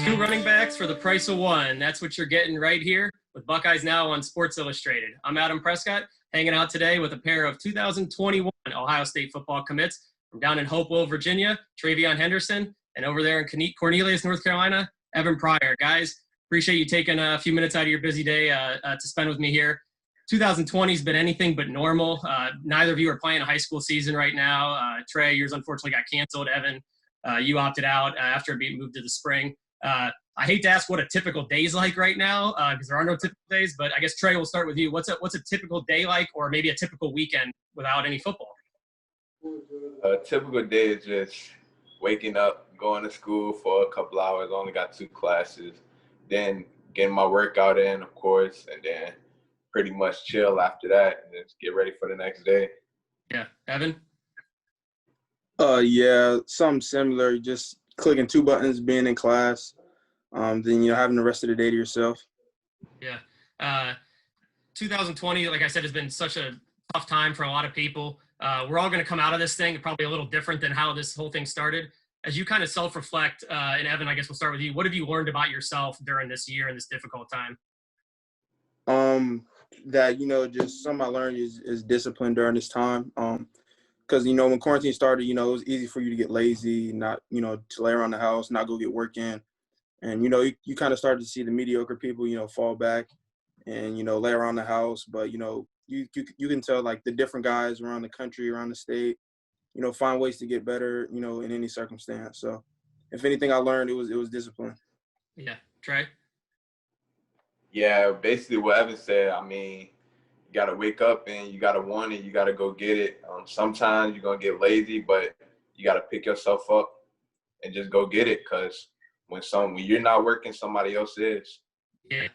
Two running backs for the price of one. That's what you're getting right here with Buckeyes Now on Sports Illustrated. I'm Adam Prescott, hanging out today with a pair of 2021 Ohio State football commits from down in Hopewell, Virginia, TreVeyon Henderson, and over there in Cornelius, North Carolina, Adam Pryor. Guys, appreciate you taking a few minutes out of your busy day to spend with me here. 2020 has been anything but normal. Neither of you are playing a high school season right now. Trey, yours unfortunately got canceled. Evan, you opted out after it being moved to the spring. I hate to ask what a typical day is like right now because there are no typical days, but I guess, Trey, we'll start with you. What's a typical day like, or maybe a typical weekend without any football? A typical day is just waking up, going to school for a couple hours, only got 2 classes, then getting my workout in, of course, and then pretty much chill after that and just get ready for the next day. Yeah. Evan? Yeah, something similar, just clicking 2 buttons, being in class, then, having the rest of the day to yourself. Yeah. 2020, like I said, has been such a tough time for a lot of people. We're all going to come out of this thing probably a little different than how this whole thing started. As you kind of self-reflect, and Evan, I guess we'll start with you. What have you learned about yourself during this year and this difficult time? That, just something I learned is discipline during this time. Because, when quarantine started, it was easy for you to get lazy, not, to lay around the house, not go get work in. And, you kind of started to see the mediocre people, fall back and, lay around the house. But, you can tell, like, the different guys around the country, around the state, find ways to get better, in any circumstance. So, if anything I learned, it was discipline. Yeah. Trey? Yeah, basically what Evan said, you got to wake up and you got to want it. You got to go get it. Sometimes you're going to get lazy, but you got to pick yourself up and just go get it because when you're not working, somebody else is. Yeah.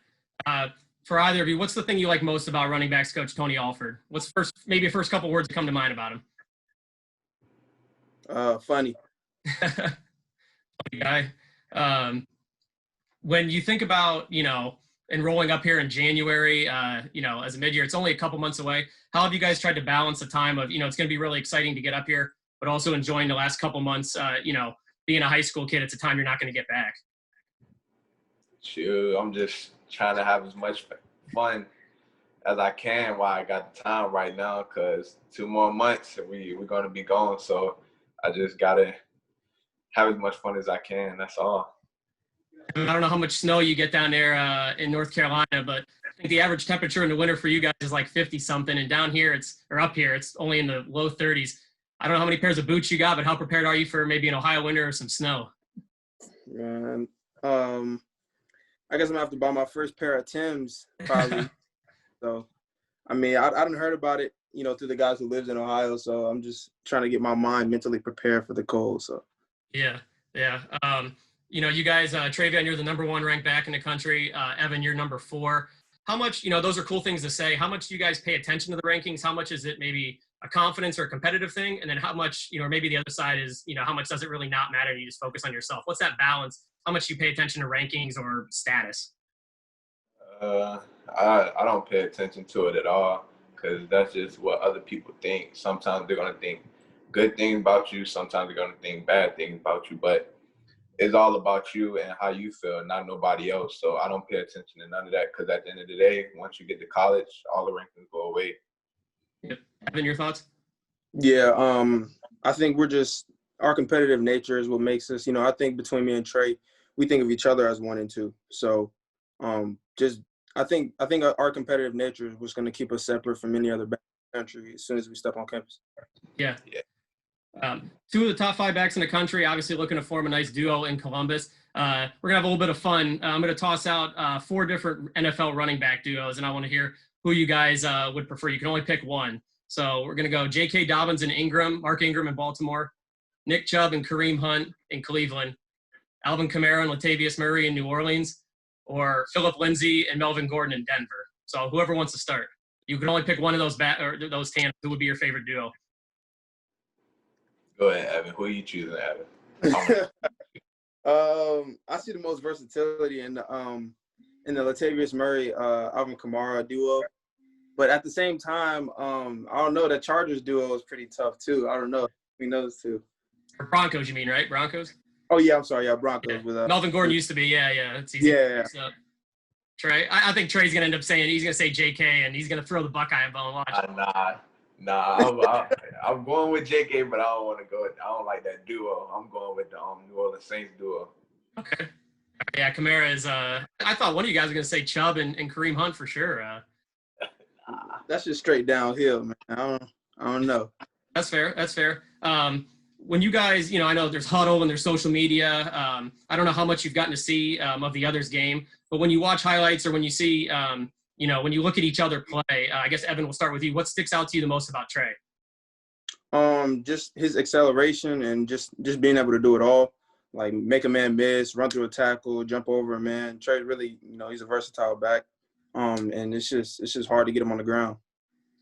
For either of you, what's the thing you like most about running backs coach Tony Alford? What's maybe first couple words that come to mind about him? Funny. Funny guy. When you think about, enrolling up here in January, as a mid-year, it's only a couple months away. How have you guys tried to balance the time of, it's going to be really exciting to get up here, but also enjoying the last couple months, being a high school kid, it's a time you're not going to get back. Shoot, I'm just trying to have as much fun as I can while I got the time right now because 2 more months and we're going to be gone. So I just got to have as much fun as I can. That's all. I don't know how much snow you get down there in North Carolina, but I think the average temperature in the winter for you guys is like 50-something, and down here up here it's only in the low 30s. I don't know how many pairs of boots you got, but how prepared are you for maybe an Ohio winter or some snow? Man, I guess I'm gonna have to buy my first pair of Timbs probably. So, I done heard about it, through the guys who lives in Ohio. So I'm just trying to get my mind mentally prepared for the cold. So. Yeah. You guys, TreVeyon, you're the number 1 ranked back in the country. Evan, you're number 4. How much, those are cool things to say. How much do you guys pay attention to the rankings? How much is it maybe a confidence or a competitive thing? And then how much, maybe the other side is, how much does it really not matter and you just focus on yourself? What's that balance? How much do you pay attention to rankings or status? I don't pay attention to it at all because that's just what other people think. Sometimes they're going to think good things about you. Sometimes they're going to think bad things about you. But it's all about you and how you feel, not nobody else. So I don't pay attention to none of that because at the end of the day, once you get to college, all the rankings go away. Yep. Evan, your thoughts? Yeah, I think our competitive nature is what makes us, I think between me and Trey, we think of each other as 1 and 2. So I think our competitive nature is what's going to keep us separate from any other back in the country as soon as we step on campus. Yeah. 2 of the top 5 backs in the country, obviously looking to form a nice duo in Columbus. We're going to have a little bit of fun. I'm going to toss out 4 different NFL running back duos, and I want to hear who you guys would prefer. You can only pick one. So we're going to go J.K. Dobbins and Mark Ingram in Baltimore, Nick Chubb and Kareem Hunt in Cleveland, Alvin Kamara and Latavius Murray in New Orleans, or Phillip Lindsay and Melvin Gordon in Denver. So whoever wants to start. You can only pick one of those those tandems. Who would be your favorite duo? Go ahead, Evan. Who are you choosing, Evan? I see the most versatility in the Latavius Murray, Alvin Kamara duo. But at the same time, I don't know, that Chargers duo is pretty tough too. I don't know between those 2. Broncos, you mean, right? Broncos? Oh yeah, I'm sorry. Yeah, Yeah. Broncos with Melvin Gordon used to be. Yeah. It's easy. Yeah. So, Trey, I think Trey's gonna end up saying he's gonna say JK and he's gonna throw the Buckeye bone. Watch. I'm going with JK, but I don't want to go. I don't like that duo. I'm going with the New Orleans Saints duo. Okay. Yeah, Kamara is. I thought one of you guys were gonna say Chubb and Kareem Hunt for sure. That's just straight downhill, man. I don't know. That's fair. When you guys, I know there's huddle and there's social media. I don't know how much you've gotten to see of the other's game, but when you watch highlights or when you see, when you look at each other play, I guess Evan, we'll start with you. What sticks out to you the most about Trey? Just his acceleration and just being able to do it all, like make a man miss, run through a tackle, jump over a man. Trey really, he's a versatile back, and it's just hard to get him on the ground.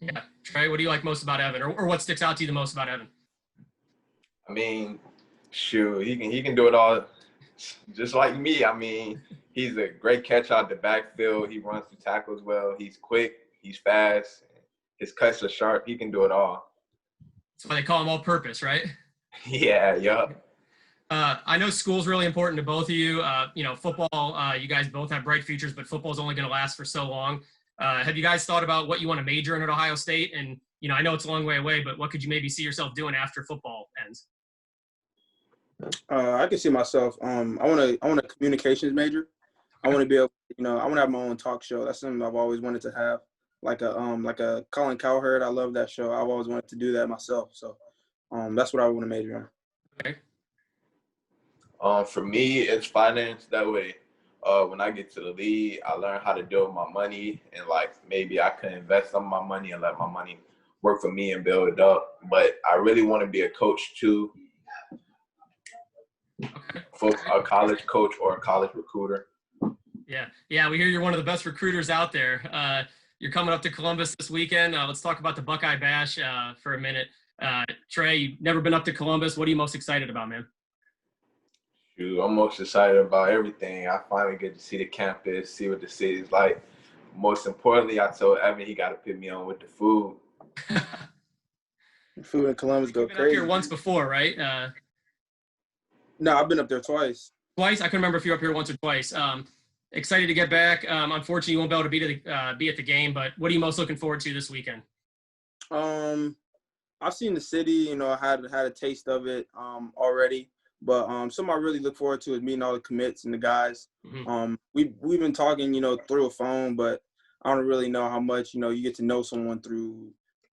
Yeah, Trey, what do you like most about Evan, or what sticks out to you the most about Evan? I mean, shoot, he can do it all, just like me. I mean, he's a great catch out the backfield. He runs through tackles well. He's quick. He's fast. His cuts are sharp. He can do it all. That's why they call him all-purpose, right? Yeah. I know school's really important to both of you. Football, you guys both have bright futures, but football's only going to last for so long. Have you guys thought about what you want to major in at Ohio State? And, I know it's a long way away, but what could you maybe see yourself doing after football ends? I can see myself. I want a communications major. I want to be able, I want to have my own talk show. That's something I've always wanted to have, like a Colin Cowherd. I love that show. I've always wanted to do that myself. So, that's what I want to major in. Okay. For me, it's finance. That way, when I get to the league, I learn how to deal with my money, and maybe I can invest some of my money and let my money work for me and build it up. But I really want to be a coach too. Okay. For a college coach or a college recruiter. Yeah. We hear you're one of the best recruiters out there. You're coming up to Columbus this weekend. Let's talk about the Buckeye Bash for a minute. Trey, you've never been up to Columbus. What are you most excited about, man? Shoot, I'm most excited about everything. I finally get to see the campus, see what the city's like. Most importantly, I told Evan he got to put me on with the food. Food in Columbus go You've been crazy. up here once before, right? No, I've been up there twice. Twice? I couldn't remember if you were up here once or twice. Excited to get back. Unfortunately, you won't be able to be at the game, but what are you most looking forward to this weekend? I've seen the city. I had a taste of it already. But something I really look forward to is meeting all the commits and the guys. Mm-hmm. We've been talking, through a phone, but I don't really know how much, you get to know someone through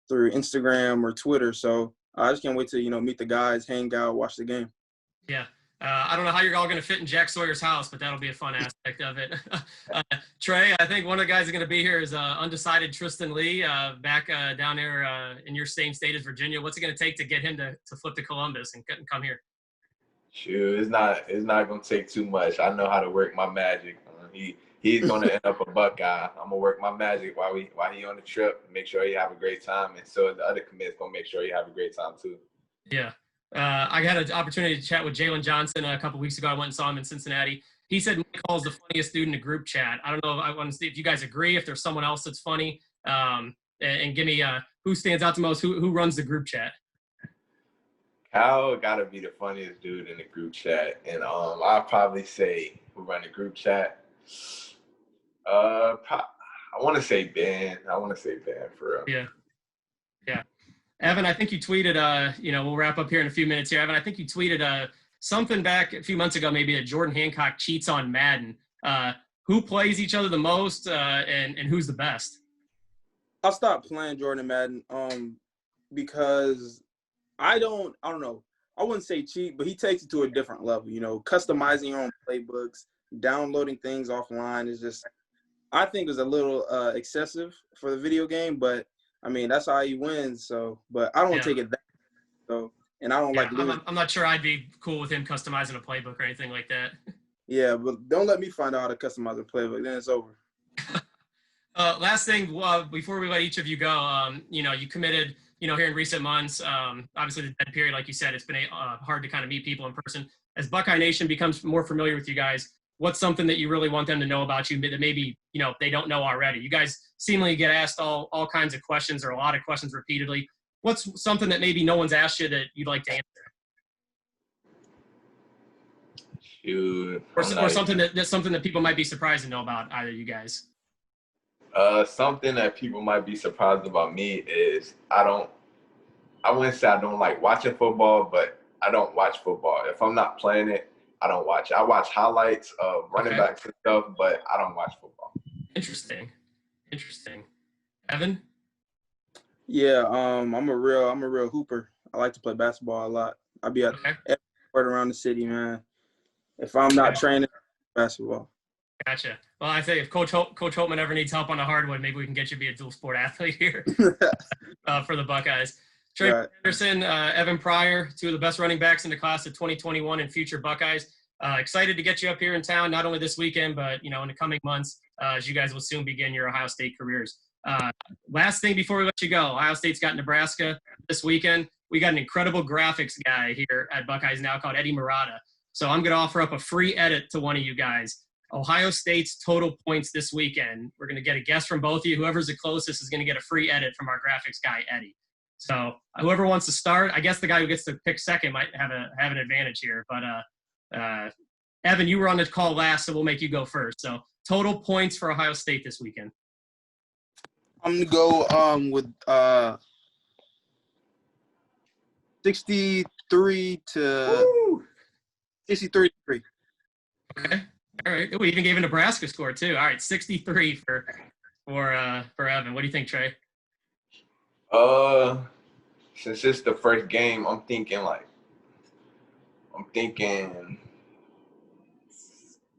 Instagram or Twitter. So I just can't wait to, meet the guys, hang out, watch the game. Yeah. I don't know how you're all going to fit in Jack Sawyer's house, but that'll be a fun aspect of it. Trey, I think one of the guys that's going to be here is undecided Tristan Lee, back down there in your same state as Virginia. What's it going to take to get him to flip to Columbus and come here? Shoot, it's not going to take too much. I know how to work my magic. He's going to end up a Buckeye. I'm going to work my magic while he on the trip, make sure he have a great time, and so the other commits going to make sure he have a great time too. Yeah. I had an opportunity to chat with Jalen Johnson a couple weeks ago. I went and saw him in Cincinnati. He said Mike Hall is the funniest dude in the group chat. I don't know. I want to see if you guys agree, if there's someone else that's funny. And give me who stands out the most, who runs the group chat. Kyle got to be the funniest dude in the group chat. And I'll probably say who run the group chat. I want to say Ben. For real. Yeah. Evan, I think you tweeted, we'll wrap up here in a few minutes here. Evan, I think you tweeted something back a few months ago, maybe that Jordan Hancock cheats on Madden. Who plays each other the most and who's the best? I stopped playing Jordan Madden because I don't know. I wouldn't say cheat, but he takes it to a different level. Customizing your own playbooks, downloading things offline is just, I think, is a little excessive for the video game, but I mean, that's how he wins. So, but I don't take it that. So, and I don't like losing. I'm not sure I'd be cool with him customizing a playbook or anything like that. Yeah, but don't let me find out how to customize a playbook. Then it's over. Last thing, before we let each of you go, you committed, here in recent months. Obviously, the dead period, like you said, it's been hard to kind of meet people in person. As Buckeye Nation becomes more familiar with you guys, what's something that you really want them to know about you that maybe, they don't know already? You guys seemingly get asked all kinds of questions or a lot of questions repeatedly. What's something that maybe no one's asked you that you'd like to answer? Shoot, Or something that's something that people might be surprised to know about either of you guys. Something that people might be surprised about me is I wouldn't say I don't like watching football, but I don't watch football. If I'm not playing it, I don't watch it. I watch highlights of running backs and stuff, but I don't watch football. Interesting. Evan? Yeah, I'm a real hooper. I like to play basketball a lot. I'll be at every court around the city, man. If I'm not training, basketball. Gotcha. Well, I say if Coach Holtman ever needs help on the hardwood, maybe we can get you to be a dual sport athlete here for the Buckeyes. TreVeyon Henderson, Evan Pryor, two of the best running backs in the class of 2021 and future Buckeyes. Excited to get you up here in town, not only this weekend, but, in the coming months, as you guys will soon begin your Ohio State careers. Last thing before we let you go, Ohio State's got Nebraska this weekend. We got an incredible graphics guy here at Buckeyes Now called Eddie Murata. So I'm going to offer up a free edit to one of you guys. Ohio State's total points this weekend. We're going to get a guess from both of you. Whoever's the closest is going to get a free edit from our graphics guy, Eddie. So whoever wants to start, I guess the guy who gets to pick second might have an advantage here. But Evan, you were on the call last, so we'll make you go first. So total points for Ohio State this weekend. I'm going to go with 63 to 63-3. Okay. All right. We even gave a Nebraska score too. All right, 63 for Evan. What do you think, Trey? Since it's the first game, I'm thinking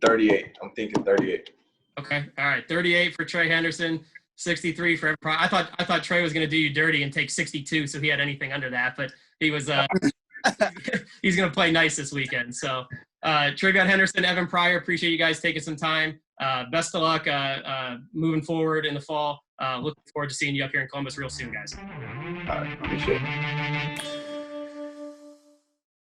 38. I'm thinking 38. Okay. All right. 38 for Trey Henderson, 63 for Evan Pryor. I thought Trey was going to do you dirty and take 62, so he had anything under that, but he was he's going to play nice this weekend. So TreVeyon Henderson, Evan Pryor, appreciate you guys taking some time. Best of luck moving forward in the fall. Looking forward to seeing you up here in Columbus real soon, guys. All right, appreciate it.